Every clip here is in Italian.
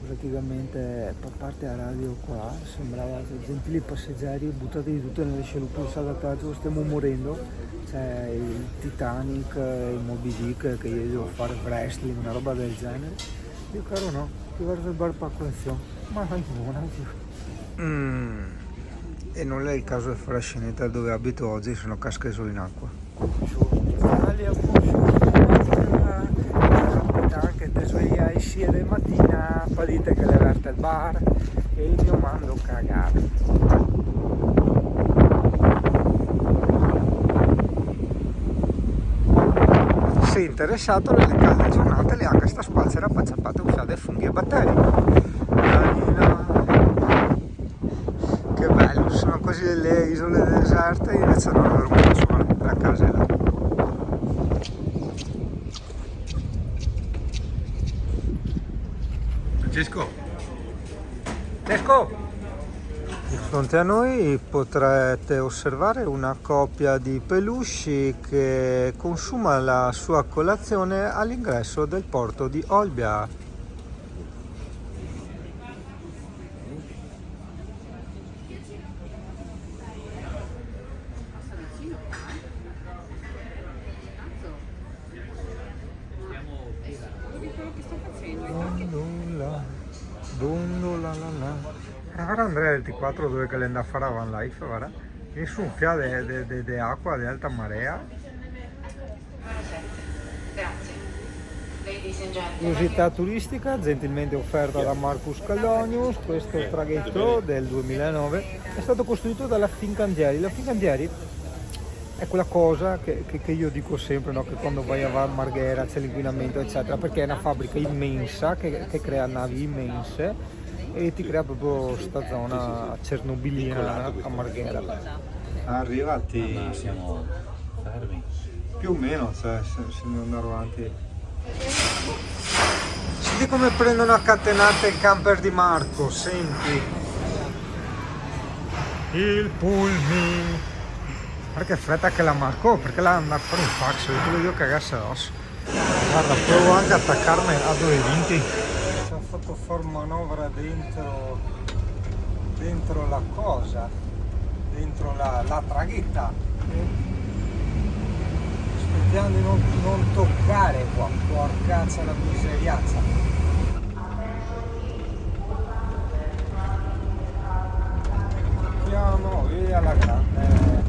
praticamente parte la radio qua, sembrava gentili passeggeri buttati di tutto nelle scialuppi di salvataggio, stiamo morendo, c'è il Titanic, il Moby Dick che io devo fare wrestling, una roba del genere. Io caro no, ti guardo il bar per colazione, ma vai buona E non è il caso di fare la scenetta dove abito oggi, sono casche solo in acqua. Anche te sveglia alle 6 del mattina, poi dite che le verte il bar e io mando a cagare. Sei interessato nelle calde giornate, le anche sta spazio pacciappate usate funghi e batteri. Che bello, sono così delle isole deserte, invece non avevo messo la casa là. Francesco! Di fronte a noi potrete osservare una coppia di peluche che consuma la sua colazione all'ingresso del porto di Olbia. Dondola la la. Guarda Andrea del T4 dove che le andava a fare a Van Life, guarda. Nessun fiato di acqua di alta marea. Curiosità turistica gentilmente offerta da Marcus Callonius. Questo traghetto del 2009 è stato costruito dalla Fincantieri. La Fincantieri è quella cosa che io dico sempre, no? Che quando vai a Marghera c'è l'inquinamento eccetera, perché è una fabbrica immensa che crea navi immense e ti crea proprio sta zona cernobiliana a Marghera. Arrivati Siamo fermi. più o meno, cioè se non andare avanti. Senti come prendono a catenate il camper di Marco, senti. Il pullman. Perché fretta che la Marco, perché la andare a fare un fax, io te lo dico cagasse addosso. Guarda, provo anche a attaccarmi a 220. Ci ha fatto fare manovra dentro la cosa, dentro la traghetta. Aspettiamo di non toccare qua, porcaccia la miseriazza. Tocchiamo via la grande.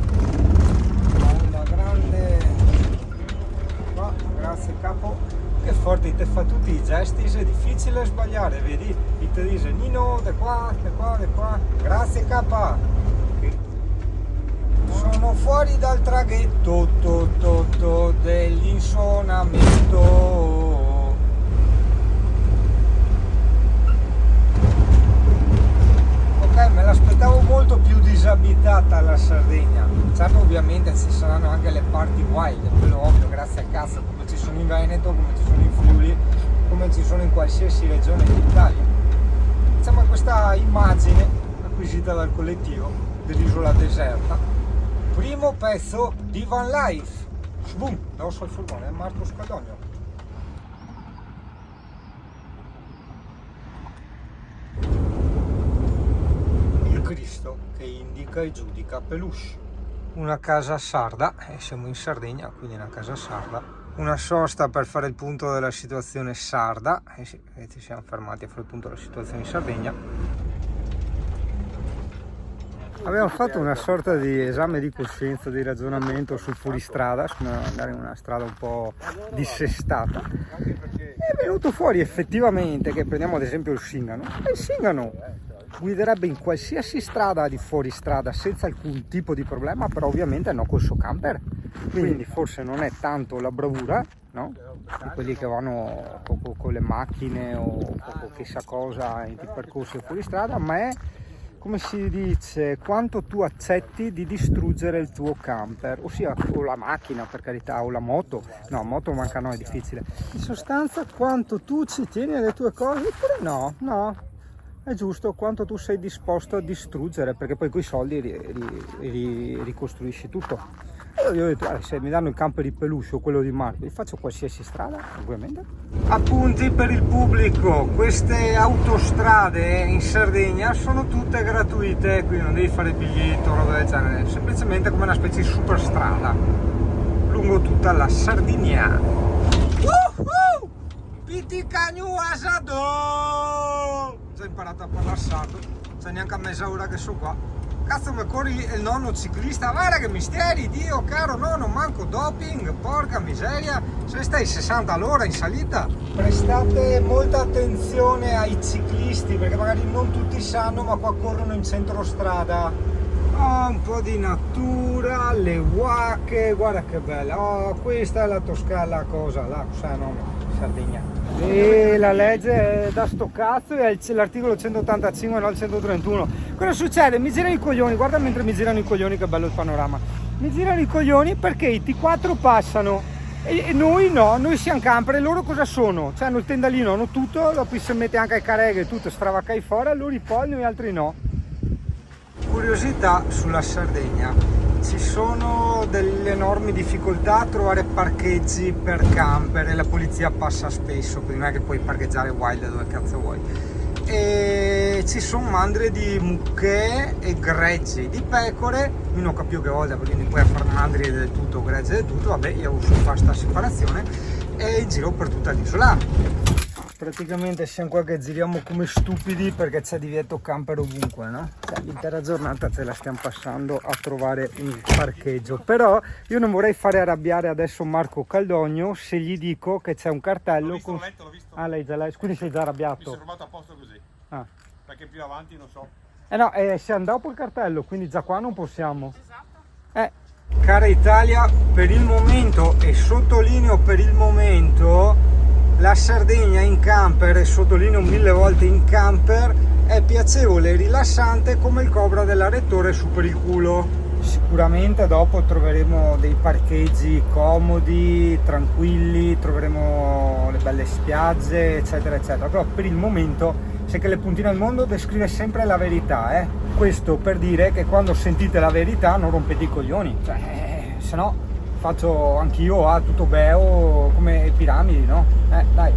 Qua, grazie capo. Che forte, ti fa tutti i gesti, è difficile sbagliare, vedi? Ti dice Nino, da qua, da qua, da qua. Grazie capa. Sono fuori dal traghetto dell'insonamento. Ok, me l'aspettavo molto più disabitata la Sardegna. Certo, ovviamente ci saranno anche le parti wild, quello ovvio, grazie a cazzo, come ci sono in Veneto, come ci sono in Friuli, come ci sono in qualsiasi regione d'Italia. Diciamo questa immagine acquisita dal collettivo dell'isola deserta. Primo pezzo di Van Life. Boom, addosso al furgone, Marco Scaldogno. Il Cristo che indica e giudica peluche. Una casa sarda, e siamo in Sardegna, quindi una casa sarda. Una sosta per fare il punto della situazione sarda, e sì, ci siamo fermati a fare il punto della situazione in Sardegna. Abbiamo fatto una sorta di esame di coscienza, di ragionamento sul fuoristrada, su andare in una strada un po' dissestata. È venuto fuori effettivamente che prendiamo ad esempio il Singano. Il Singano guiderebbe in qualsiasi strada di fuoristrada senza alcun tipo di problema, però ovviamente no col suo camper. Quindi forse non è tanto la bravura, no? Di quelli che vanno con le macchine o chissà cosa in percorsi fuoristrada, ma è, come si dice, quanto tu accetti di distruggere il tuo camper, ossia o la macchina per carità o la moto, no, moto manca no, è difficile, in sostanza quanto tu ci tieni alle tue cose oppure no, è giusto quanto tu sei disposto a distruggere, perché poi coi soldi ricostruisci tutto. E io ho detto, se mi danno il camper di peluche o quello di Marco, vi faccio qualsiasi strada, ovviamente. Appunti per il pubblico, queste autostrade in Sardegna sono tutte gratuite, quindi non devi fare biglietto o roba del genere, semplicemente come una specie di superstrada lungo tutta la Sardegna. Piticagno asado! Già imparato a parlare sardo, c'è neanche a mezz'ora che sono qua. Cazzo, mi corri il nonno ciclista, guarda che misteri, Dio caro nonno, manco doping, porca miseria, se stai 60 all'ora in salita. Prestate molta attenzione ai ciclisti, perché magari non tutti sanno, ma qua corrono in centro strada. Oh, un po' di natura, le Huache, guarda che bella, oh, questa è la Toscana, la cosa, la no, Sardegna. E la legge è da sto cazzo e l'articolo 185 no il 131. Cosa succede? Mi girano i coglioni, guarda mentre mi girano i coglioni che bello il panorama. Mi girano i coglioni perché i T4 passano e noi no, noi siamo camper e loro cosa sono? Cioè hanno il tendalino, hanno tutto, dopo si mette anche ai careghe, tutto stravaccai fuori, loro i poi, noi altri no. Curiosità sulla Sardegna. Ci sono delle enormi difficoltà a trovare parcheggi per camper e la polizia passa spesso, quindi non è che puoi parcheggiare wild dove cazzo vuoi. E ci sono mandrie di mucche e greggi di pecore, io non capisco che volta perché puoi fare mandrie del tutto, greggi del tutto, vabbè io uso questa separazione e giro per tutta l'isola. Praticamente siamo qua che giriamo come stupidi perché c'è divieto camper ovunque, no? Cioè, l'intera giornata ce la stiamo passando a trovare un parcheggio, però io non vorrei fare arrabbiare adesso Marco Caldogno se gli dico che c'è un cartello L'ho visto. Ah, lei già quindi sei già arrabbiato? Mi sono fermato apposta così, perché più avanti non so. No, siamo dopo il cartello, quindi già qua non possiamo. Cara Italia, per il momento, e sottolineo per il momento, la Sardegna in camper, e sottolineo 1000 volte in camper, è piacevole e rilassante come il Cobra della Rettore su per il culo. Sicuramente dopo troveremo dei parcheggi comodi, tranquilli, troveremo le belle spiagge, eccetera, eccetera. Però per il momento, se che le puntine al mondo descrive sempre la verità, Questo per dire che quando sentite la verità non rompete i coglioni, cioè, se no faccio anch'io tutto beo come piramidi, no? Dai.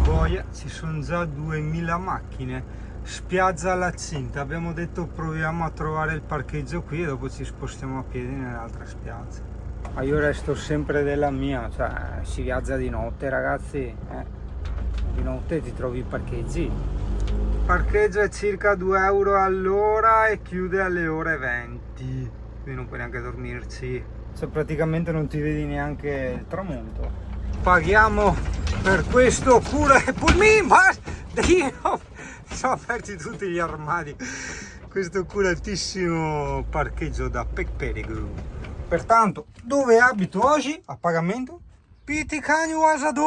Boia, ci sono già 2000 macchine. Spiaggia alla Cinta, abbiamo detto proviamo a trovare il parcheggio qui e dopo ci spostiamo a piedi nell'altra spiaggia. Ma io resto sempre della mia, cioè si viaggia di notte ragazzi, di notte ti trovi i parcheggi. Il parcheggio è circa 2 euro all'ora e chiude alle ore 20, quindi non puoi neanche dormirci, cioè praticamente non ti vedi neanche il tramonto. Paghiamo per questo Dio! Sono aperti tutti gli armadi, questo curatissimo parcheggio da Pecperigu. Pertanto, dove abito oggi a pagamento? Piticagno asado,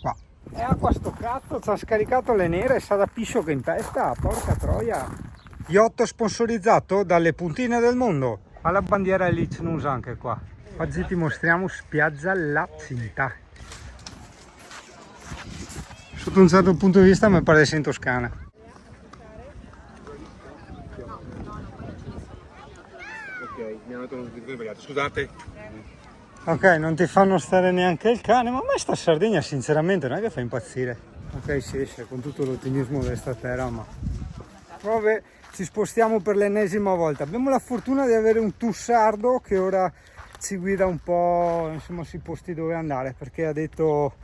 qua. E acqua sto cazzo, ci ha scaricato le nere, sa da piscio che in testa, porca troia. Yacht sponsorizzato dalle puntine del mondo, alla bandiera Elitnus anche qua. Oggi ti mostriamo spiaggia La Cinta. Sotto un certo punto di vista mi pare di essere in Toscana. Ok, mi hanno detto non sbagliato, scusate. Ok, non ti fanno stare neanche il cane, ma a me sta Sardegna sinceramente non è che fa impazzire. Ok, si esce con tutto l'ottimismo di questa terra, ma... Vabbè, ci spostiamo per l'ennesima volta. Abbiamo la fortuna di avere un tussardo che ora ci guida un po', insomma, sui posti dove andare, perché ha detto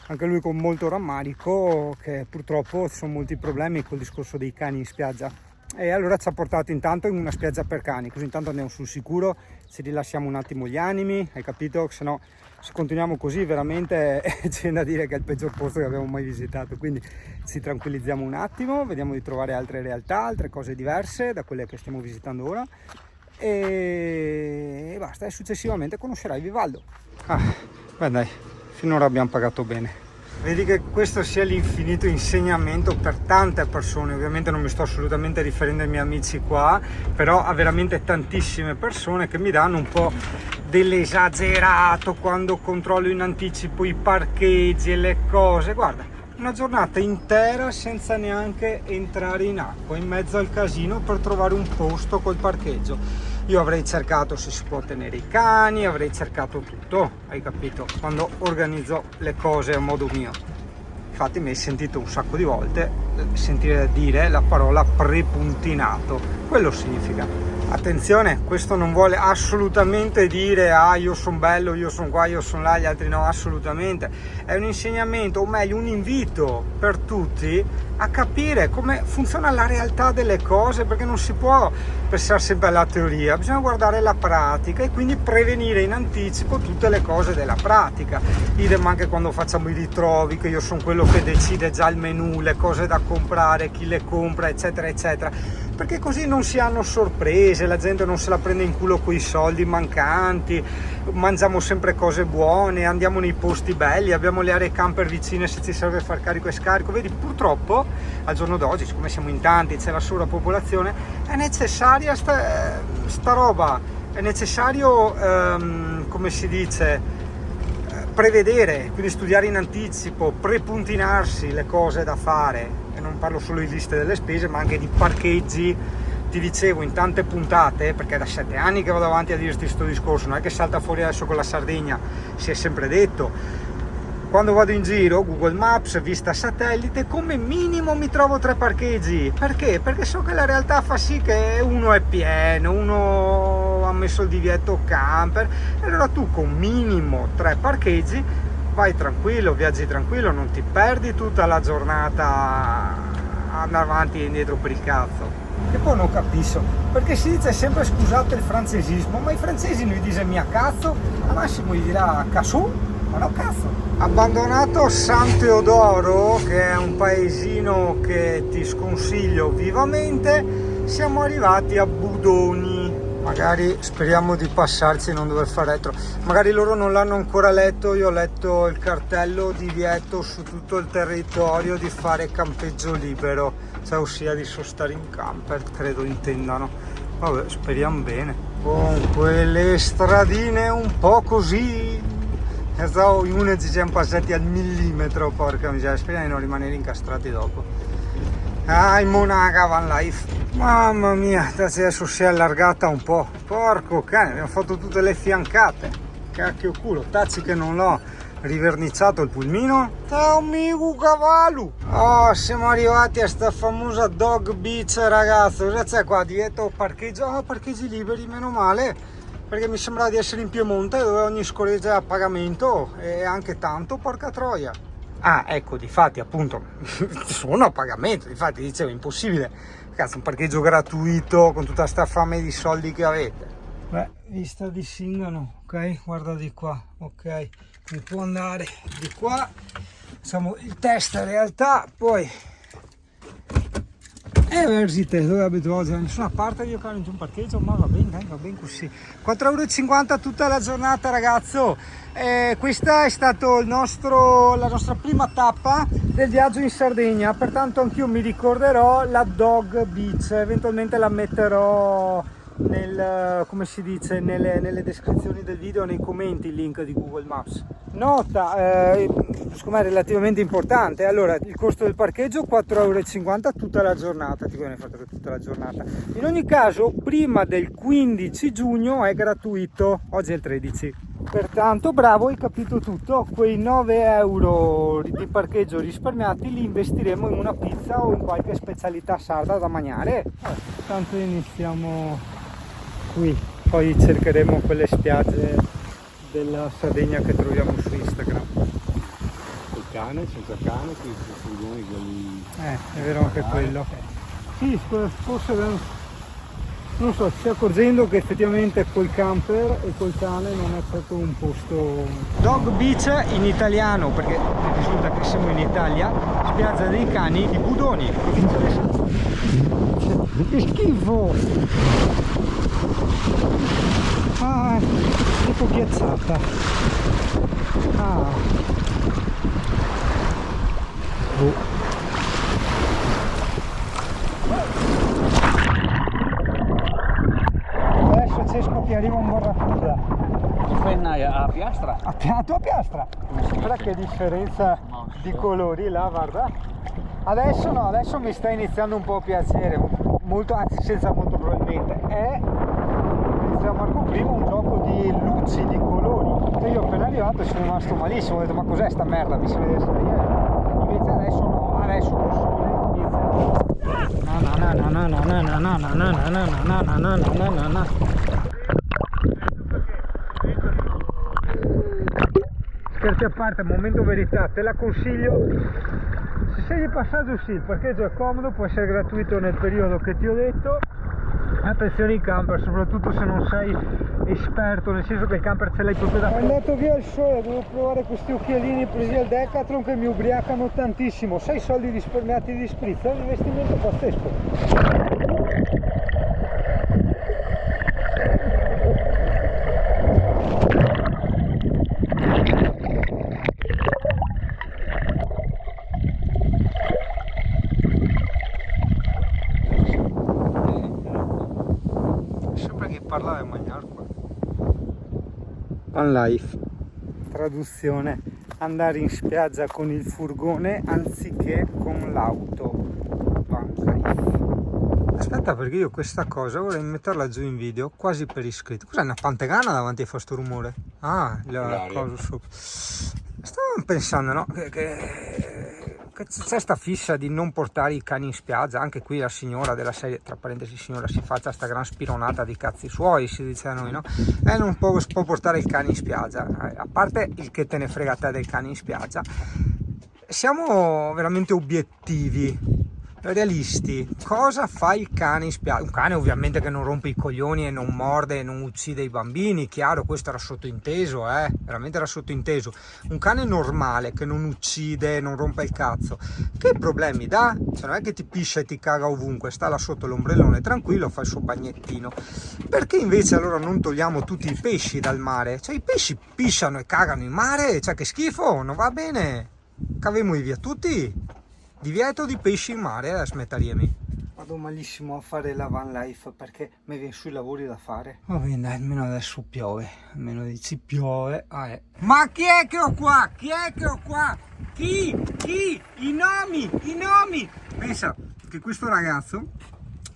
anche lui con molto rammarico che purtroppo ci sono molti problemi col discorso dei cani in spiaggia. E allora ci ha portato intanto in una spiaggia per cani, così intanto andiamo sul sicuro, ci rilasciamo un attimo gli animi, hai capito? Se no, se continuiamo così veramente c'è da dire che è il peggior posto che abbiamo mai visitato, quindi ci tranquillizziamo un attimo, vediamo di trovare altre realtà, altre cose diverse da quelle che stiamo visitando ora e basta, e successivamente conoscerai Vivaldo. Beh dai, finora abbiamo pagato bene. Vedi che questo sia l'infinito insegnamento per tante persone, ovviamente non mi sto assolutamente riferendo ai miei amici qua, però a veramente tantissime persone che mi danno un po' dell'esagerato quando controllo in anticipo i parcheggi e le cose. Guarda, una giornata intera senza neanche entrare in acqua, in mezzo al casino per trovare un posto col parcheggio. Io avrei cercato se si può tenere i cani, avrei cercato tutto, hai capito? Quando organizzo le cose a modo mio. Infatti mi hai sentito un sacco di volte sentire dire la parola prepuntinato. Quello significa. Attenzione, questo non vuole assolutamente dire io sono bello, io sono qua, io sono là, gli altri no, assolutamente. È un insegnamento, o meglio un invito per tutti a capire come funziona la realtà delle cose, perché non si può pensare sempre alla teoria, bisogna guardare la pratica e quindi prevenire in anticipo tutte le cose della pratica. Idem anche quando facciamo i ritrovi, che io sono quello che decide già il menù, le cose da comprare, chi le compra, eccetera eccetera, perché così non si hanno sorprese, la gente non se la prende in culo coi soldi mancanti, mangiamo sempre cose buone, andiamo nei posti belli, abbiamo le aree camper vicine se ci serve far carico e scarico. Vedi, purtroppo al giorno d'oggi, siccome siamo in tanti, c'è la sovrappopolazione, è necessaria sta roba, è necessario, come si dice, prevedere, quindi studiare in anticipo, prepuntinarsi le cose da fare. E non parlo solo di liste delle spese, ma anche di parcheggi. Ti dicevo in tante puntate, perché è da 7 anni che vado avanti a dirti questo discorso, non è che salta fuori adesso con la Sardegna, si è sempre detto. Quando vado in giro, Google Maps, vista satellite, come minimo mi trovo 3 parcheggi. Perché? Perché so che la realtà fa sì che uno è pieno, uno ha messo il divieto camper, e allora tu con minimo 3 parcheggi vai tranquillo, viaggi tranquillo, non ti perdi tutta la giornata andare avanti e indietro per il cazzo. E poi non capisco, perché si dice sempre, scusate il francesismo, ma i francesi non gli dicono mia cazzo, al massimo gli dirà cassù, ma no cazzo. Abbandonato San Teodoro, che è un paesino che ti sconsiglio vivamente, siamo arrivati a Budoni. Magari speriamo di passarci e non dover fare retro. Magari loro non l'hanno ancora letto, io ho letto il cartello divieto su tutto il territorio di fare campeggio libero, cioè ossia di sostare in camper, credo intendano. Vabbè, speriamo bene. Con quelle stradine un po' così, in una ci siamo passati al millimetro, porca miseria, speriamo di non rimanere incastrati dopo. In Monaca van life, mamma mia, adesso si è allargata un po', porco cane, abbiamo fatto tutte le fiancate, cacchio culo, tacci che non l'ho riverniciato il pulmino. Ciao amico cavallo, siamo arrivati a sta famosa Dog Beach, ragazzo. Cosa c'è qua? Dietro parcheggio, parcheggi liberi, meno male, perché mi sembrava di essere in Piemonte dove ogni scoreggia è a pagamento, e anche tanto, porca troia. Ecco, difatti appunto sono a pagamento, difatti dicevo impossibile, cazzo, un parcheggio gratuito con tutta sta fame di soldi che avete. Beh, vista di Singano, ok, guarda di qua, ok, mi può andare di qua, facciamo il test in realtà, poi Versite, dove abito oggi? Da nessuna parte, io caro in giù un parcheggio, ma va bene così. 4,50 € tutta la giornata, ragazzo. Questa è stata la nostra prima tappa del viaggio in Sardegna, pertanto anch'io mi ricorderò la Dog Beach, eventualmente la metterò come si dice, nelle descrizioni del video, nei commenti, il link di Google Maps. Nota, secondo me è relativamente importante, allora il costo del parcheggio 4,50 € tutta la giornata, tutta la giornata. In ogni caso prima del 15 giugno è gratuito, oggi è il 13. Pertanto bravo, hai capito tutto, quei 9 € di parcheggio risparmiati li investiremo in una pizza o in qualche specialità sarda da mangiare. Tanto iniziamo qui, poi cercheremo quelle spiagge della Sardegna che troviamo su Instagram. Col cane, senza cane, qui sono quelli... È vero anche quello. Sì, forse non so, si sta accorgendo che effettivamente col camper e col cane non è proprio un posto. Dog Beach in italiano, perché risulta che siamo in Italia, spiaggia dei cani di Budoni, provincia di Sassari. Che schifo! Tipo ghiacciata. Adesso Cesco ti arriva un barracuda. Fai a Piastra? A Piastra? Guarda che di differenza di colori là, guarda. Adesso no, adesso mi sta iniziando un po' a piacere, molto, anzi senza molto probabilmente. È, come diceva Marco prima, un gioco di luci, di colori. Cioè io appena arrivato sono rimasto malissimo, ho detto ma cos'è sta merda, mi sembra di essere ieri. Invece adesso no, adesso col sole inizia. Scherzi a parte, momento verità, te la consiglio. Se sei di passaggio sì, il parcheggio è comodo, può essere gratuito nel periodo che ti ho detto. Attenzione ai camper, soprattutto se non sei esperto, nel senso che il camper ce l'hai proprio da... È andato via il sole, devo provare questi occhialini presi al Decathlon che mi ubriacano tantissimo. 6 soldi risparmiati di spritz, è un investimento pazzesco. Parlare mangiare qua. Van Life. Traduzione: andare in spiaggia con il furgone anziché con l'auto. Van Life. Aspetta, perché io questa cosa vorrei metterla giù in video quasi per iscritto. Cos'è, una pantegana davanti a fa sto rumore? Ah, la cosa sopra. Stavo pensando, no? Che c'è sta fissa di non portare i cani in spiaggia. Anche qui la signora della serie, tra parentesi signora, si faccia sta gran spironata di cazzi suoi, si dice a noi, no? Non può portare il cane in spiaggia. A parte il che te ne frega te del cane in spiaggia, siamo veramente obiettivi, realisti. Cosa fa il cane in spiaggia? Un cane ovviamente che non rompe i coglioni e non morde e non uccide i bambini, chiaro, questo era sottointeso, veramente era sottointeso. Un cane normale che non uccide, non rompe il cazzo, che problemi dà? Cioè non è che ti piscia e ti caga ovunque, sta là sotto l'ombrellone tranquillo, fa il suo bagnettino. Perché invece allora non togliamo tutti i pesci dal mare? Cioè i pesci pisciano e cagano in mare, cioè che schifo, non va bene, cavemo via tutti. Divieto di pesci in mare, smettariemi. Vado malissimo a fare la van life perché mi viene sui lavori da fare. Va bene, dai, almeno adesso piove. Almeno dici piove. Ma chi è che ho qua? Chi è che ho qua? Chi? I nomi! Pensa che questo ragazzo,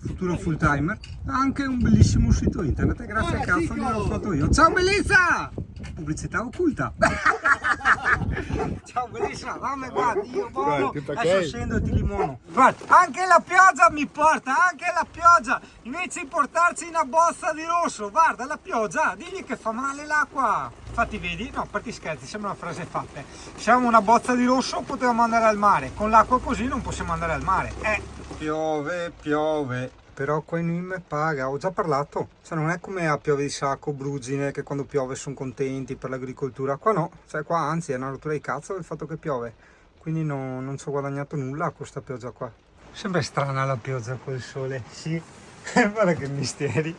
futuro full timer, ha anche un bellissimo sito internet. Grazie al cazzo gliel'ho fatto io. Ciao Melissa! Pubblicità occulta. Ciao bellissima, mamma guarda, io buono, adesso scendo e ti limono. Guarda, anche la pioggia mi porta, anche la pioggia, invece di portarci una bozza di rosso, guarda la pioggia, digli che fa male l'acqua. Infatti vedi, no, perché scherzi, sembra una frase fatta. Siamo una bozza di rosso, potevamo andare al mare, con l'acqua così non possiamo andare al mare. Piove. Però qua in me paga, ho già parlato, cioè non è come a piove di sacco, brugine, che quando piove sono contenti per l'agricoltura, qua no, cioè qua anzi è una rottura di cazzo il fatto che piove, quindi non ci ho guadagnato nulla a questa pioggia qua. Sembra strana la pioggia col sole, sì, guarda che misteri.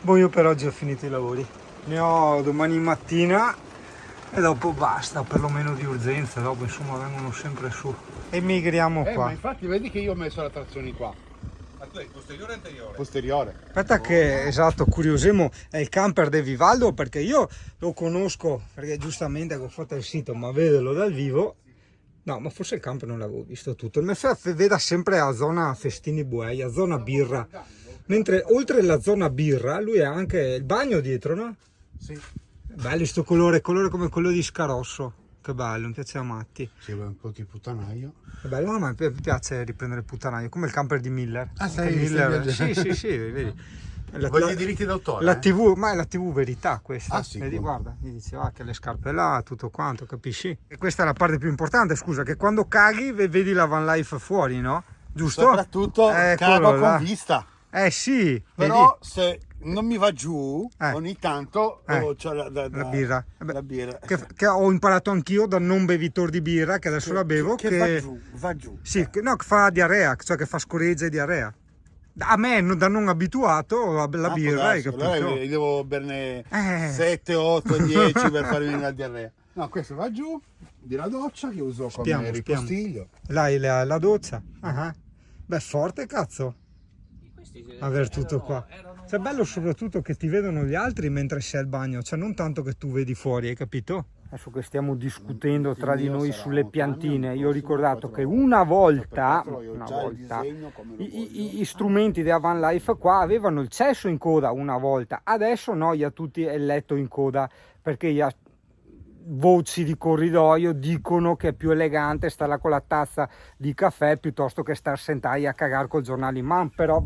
Boh, io per oggi ho finito i lavori, ne ho domani mattina e dopo basta, perlomeno di urgenza, dopo insomma vengono sempre su. Emigriamo qua. Ma infatti vedi che io ho messo la trazione qua. Posteriore o anteriore? Posteriore. Aspetta che, esatto, curiosemo, è il camper di Vivaldo perché io lo conosco, perché giustamente ho fatto il sito, ma vederlo dal vivo, no, ma forse il camper non l'avevo visto tutto. Il MFF veda sempre a zona Festini Buei, a zona birra, mentre oltre la zona birra lui ha anche il bagno dietro, no? Sì. Bello sto colore come quello di Scarosso. Che bello, mi piace a matti. Sì, un po' di puttanaio. È bello, no, ma mi piace riprendere il puttanaio, come il camper di Miller. Ah, sei Miller? Sì, vedi. Voglio i diritti d'autore. La TV, ma è la TV verità questa. Ah, sì. Vedi, guarda, mi diceva che le scarpe là, tutto quanto, capisci? E questa è la parte più importante, scusa, che quando caghi vedi la van life fuori, no? Giusto? Soprattutto cago con vista. Sì. Però vedi? se non mi va giù, ogni tanto c'ho la birra. La birra. Che ho imparato anch'io da non bevitor di birra, che adesso la bevo. Che va giù. Sì, che fa diarrea, cioè che fa scoreggia e diarrea. A me, da non abituato alla birra, hai capito? Allora devo berne 7, 8, 10 per farmi la diarrea. No, questo va giù, di la doccia che uso come ripostiglio. La doccia? Beh, forte cazzo. Aver tutto qua. Cioè, è bello soprattutto che ti vedono gli altri mentre sei al bagno, cioè non tanto che tu vedi fuori, hai capito? adesso che stiamo discutendo tra di noi sulle piantine, io ho ricordato che una volta i strumenti della Van Life qua avevano il cesso in coda una volta, adesso no, a tutti è il letto in coda, perché voci di corridoio dicono che è più elegante stare con la tazza di caffè piuttosto che star sentati a cagare col giornale in mano. Però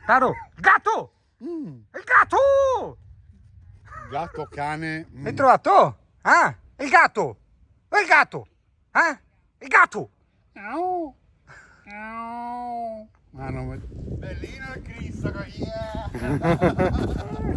caro gatto, il gatto, Gatto, cane. hai trovato? Ah, il gatto, il gatto, il gatto. Bellino il Cristo,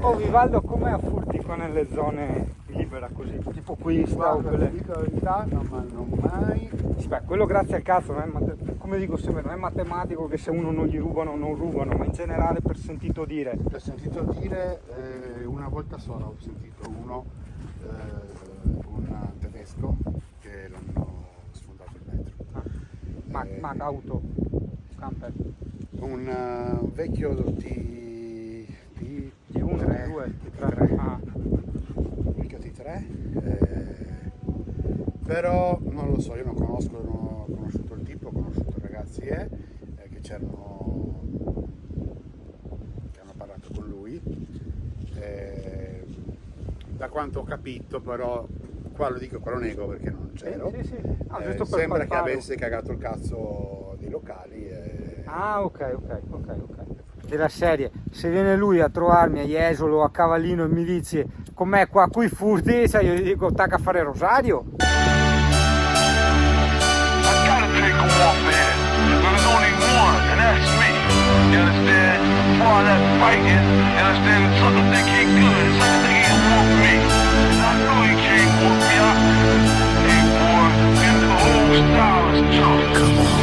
Oh Vivaldo, com'è a Furtico nelle zone libera così, tipo questa o quelle? Dico la verità, non vanno mai. Beh, quello grazie al cazzo, non è come dico sempre, non è matematico che se uno non gli rubano non rubano, ma in generale per sentito dire. Ho sentito dire, una volta sola ho sentito un tedesco che l'hanno sfondato il metro. Ma auto, camper. Un vecchio T1, T2, T3. Ah. vecchio T3, però non lo so, io non ho conosciuto il tipo, ho conosciuto i ragazzi che hanno parlato con lui, da quanto ho capito però, qua lo dico, qua lo nego perché non c'ero, Sì. Ah, giusto per sembra che palpare. avesse cagato il cazzo dei locali. Ah, ok. Della serie, se viene lui a trovarmi a Jesolo, a Cavallino e mi dice com'è qua coi furti, cioè io gli dico tacca a fare rosario. I gotta take a walk, man. But there's only one, and that's me. You understand? Before all that fighting, you understand? The sucker think he good, the sucker think he can walk me. And I know he can't walk me out. Hey, boy, into the whole style is tough. Come on.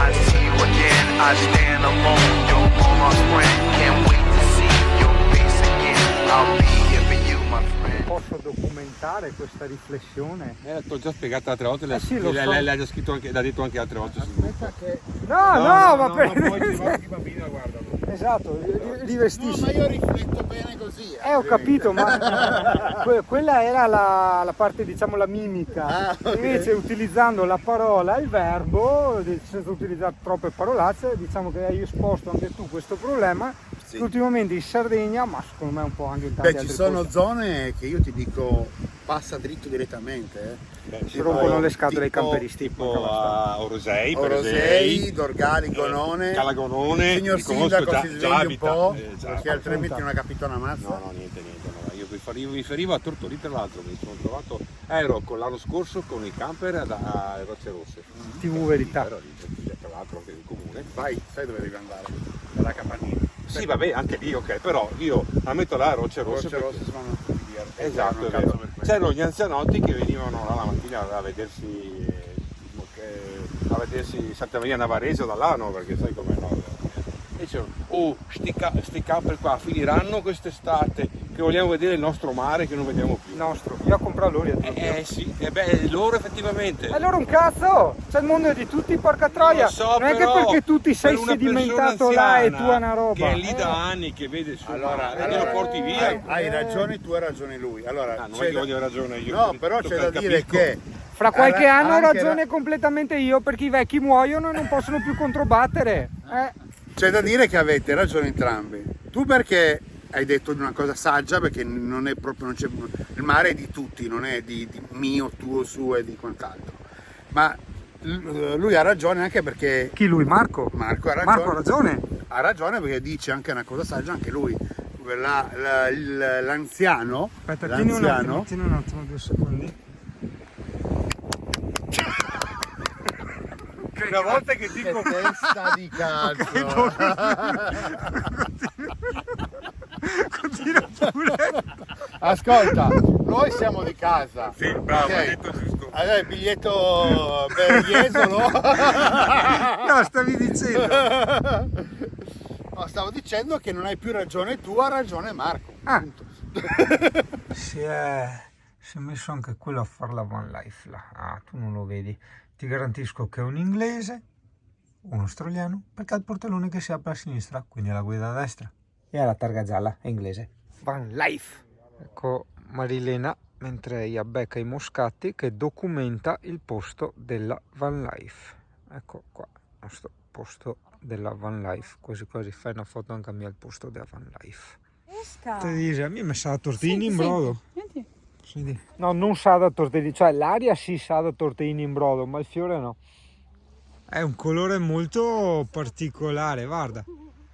I stand alone, your mama's friend. Can't wait to see your face again. I'll be here for you, my friend. Posso documentare questa riflessione? T'ho già spiegato altre volte, sì, lo so. l'ha già scritto anche, l'ha detto anche altre volte sul gruppo. No, ma per... i bambini la guardano. Esatto, rivestisci. No, ma io rifletto bene così. Ho capito, ma quella era la parte, diciamo, la mimica. Ok. Invece utilizzando la parola, il verbo, senza utilizzare troppe parolacce, diciamo che hai esposto anche tu questo problema. Sì. Ultimamente in Sardegna, ma secondo me un po' anche in tanti Beh, ci altri sono posti, zone che io ti dico passa dritto direttamente. si rompono le scatole ai camperisti. Tipo a Orosei, per Orosei, esempio, Dorgali, Gonone. Calagonone, Il signor li conosco, sindaco già- si già sveglia un abita, po', già. perché altrimenti non ha capito una mazza. No, niente. No. Io mi riferivo a Tortolì, tra l'altro, mi sono trovato, ero con l'anno scorso con il camper a Rocce Rosse. TV Verità. Però lì, tra l'altro anche nel comune. Vai, sai dove devi andare? Dalla Capannina. Sì, vabbè, anche lì, ok, però io ammetto là a Rocce Rosse. Rocce Rosse sono tutti divertenti. Esatto, hanno è un cazzo vero. per questo. C'erano gli anzianotti che venivano là la mattina a vedersi Santa Maria Navarese da là, no? Perché sai com'è, no? E dicevano, oh, sti camper qua finiranno quest'estate, che vogliamo vedere il nostro mare che non vediamo più. Nostro, io a comprare l'olio. Sì, loro effettivamente. E allora un cazzo! C'è il mondo è di tutti, porca troia! Lo so, non è che però, perché tu ti sei per una sedimentato persona là e anziana tu hai una roba. che è lì da anni, che vede il suo mare, e lo porti via. Hai ragione tu, hai ragione lui. Allora, Non c'è è che da- voglio ragione io. No, però c'è da dire che Fra qualche anno ho anche ragione completamente io, perché i vecchi muoiono e non possono più controbattere. c'è da dire che avete ragione entrambi. Tu perché hai detto una cosa saggia, perché non è proprio, non c'è, il mare è di tutti, non è di mio, tuo, suo e di quant'altro. Ma lui ha ragione anche perché Chi lui? Marco? Marco ha ragione. Marco ha ragione. Ha ragione perché dice anche una cosa saggia anche lui. L'anziano, Aspetta, tieni un l'anziano attimo, 2 secondi. Una volta che dico testa di cazzo. Continua pure. Ascolta, noi siamo di casa. Sì, bravo, Ok? hai detto giusto. Allora il biglietto per Jesolo. No, stavi dicendo. No, stavo dicendo che non hai più ragione tu, ha ragione Marco. Ah. Punto. Si è messo anche quello a fare la van life là. Ah, tu non lo vedi. Ti garantisco che è un inglese, un australiano, perché ha il portellone che si apre a sinistra, quindi è la guida a destra. E ha la targa gialla, è inglese. Van life. Ecco Marilena mentre io becca i moscati che documenta il posto della van life. Ecco qua, il nostro posto della van life. Quasi quasi fai una foto anche a me al posto della van life. Ti dice, a me mi sa da tortellini in brodo. Senti. No, non sa da tortellini, cioè l'aria sì sa da tortellini in brodo, ma il fiore no. È un colore molto particolare, guarda.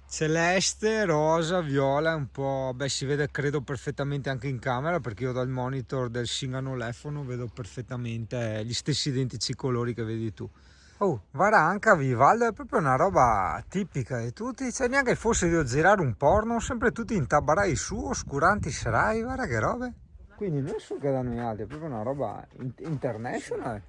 Celeste, rosa, viola, un po'... Beh, si vede credo perfettamente anche in camera, perché io dal monitor del singanolefono vedo perfettamente gli stessi identici colori che vedi tu. Oh, guarda, anche a Vivaldo è proprio una roba tipica di tutti, cioè neanche fosse di girare un porno, sempre tutti in tabarai su, oscuranti sarai, guarda che robe. Quindi non è solo che da noi altri, è proprio una roba international.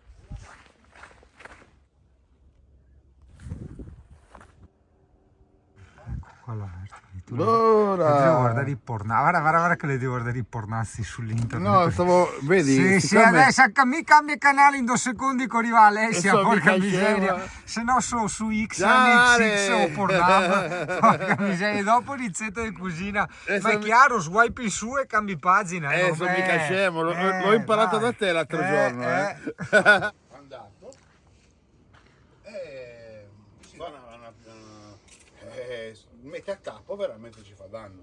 Ecco qua l'allerta. Le devo guardare i porno, guarda che le devo guardare i pornazzi sull'internet. No, stavo, vedi, Sì, adesso mi cambia canale in 2 secondi con arriva Alessia, so, porca mica miseria. scema. Se no sono su X, Dale. XX o Pornhub, porca miseria. Dopo ricetta di cucina, Adesso ma è chiaro, swipe in su e cambi pagina. sono mica scemo, l'ho imparato da te l'altro giorno. Andato. Mette a capo, veramente ci fa danno.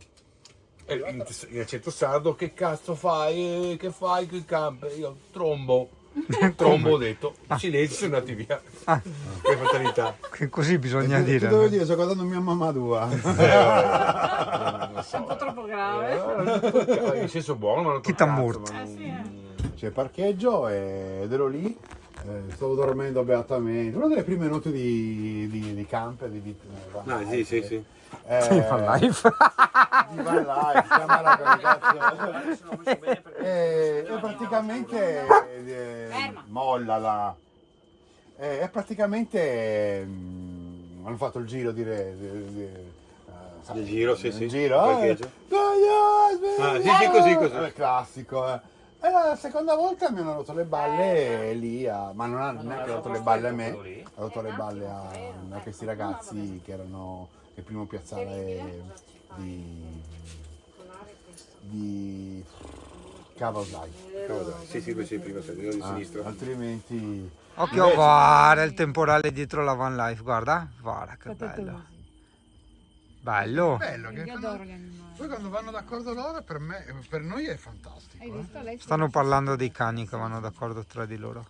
Il accento sardo, che cazzo fai? Che fai qui in campo? Io trombo. Trombo ho detto. Silenzio, sono andati via. Che fatalità. Che così bisogna Ti dire. devo dire, sto guardando mia mamma tua. Non lo so. Un po' troppo grave. In senso buono, ma non Chi t'ha morto? C'è parcheggio ed ero lì, stavo dormendo beatamente. Una delle prime notti di camp. Ah, sì. Van life. Di Van Life, chiamala come cazzo. E praticamente molla la. E praticamente hanno fatto il giro Il giro, sì. Il giro. Parcheggio. Sì, così. È il classico. E la seconda volta mi hanno rotto le balle lì, ma non è che ha rotto le balle a me, ha rotto le balle a questi ragazzi che erano il primo piazzale di Cavosai. Sì, questo è il primo serio di sinistra. Altrimenti... Occhio, guarda il temporale dietro la van life, guarda che bello. Bello. Bello, che Io adoro gli animali. poi quando vanno d'accordo loro per noi è fantastico. Hai visto lei? Stanno parlando dei cani che vanno d'accordo tra di loro.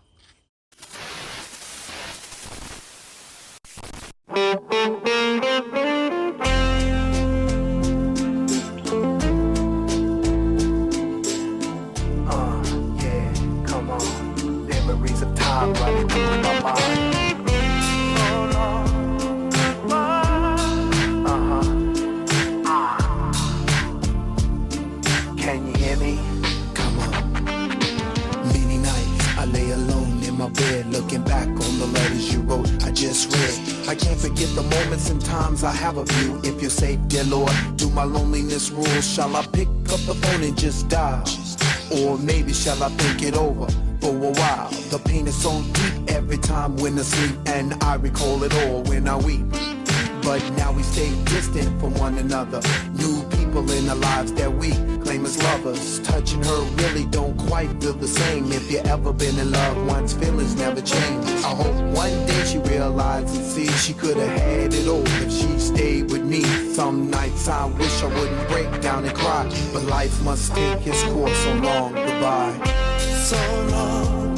Yeah, come on. Memories of time running through my mind. Can you hear me? Come on. Many nights I lay alone in my bed, looking back on the letters you wrote, I just read. I can't forget the moments and times I have of you. If you're safe, dear Lord, do my loneliness rule? Shall I pick up the phone and just dial? Or maybe shall I think it over for a while? The pain is so deep every time when I sleep, and I recall it all when I weep. But now we stay distant from one another. New people in our lives that we claim as lovers. Touching her really don't quite feel the same. If you ever been in love, one's feelings never change. I hope one day she realizes and sees she could have had it all if she stayed with me. Some nights I wish I wouldn't break down and cry, but life must take its course. So long, goodbye. So long.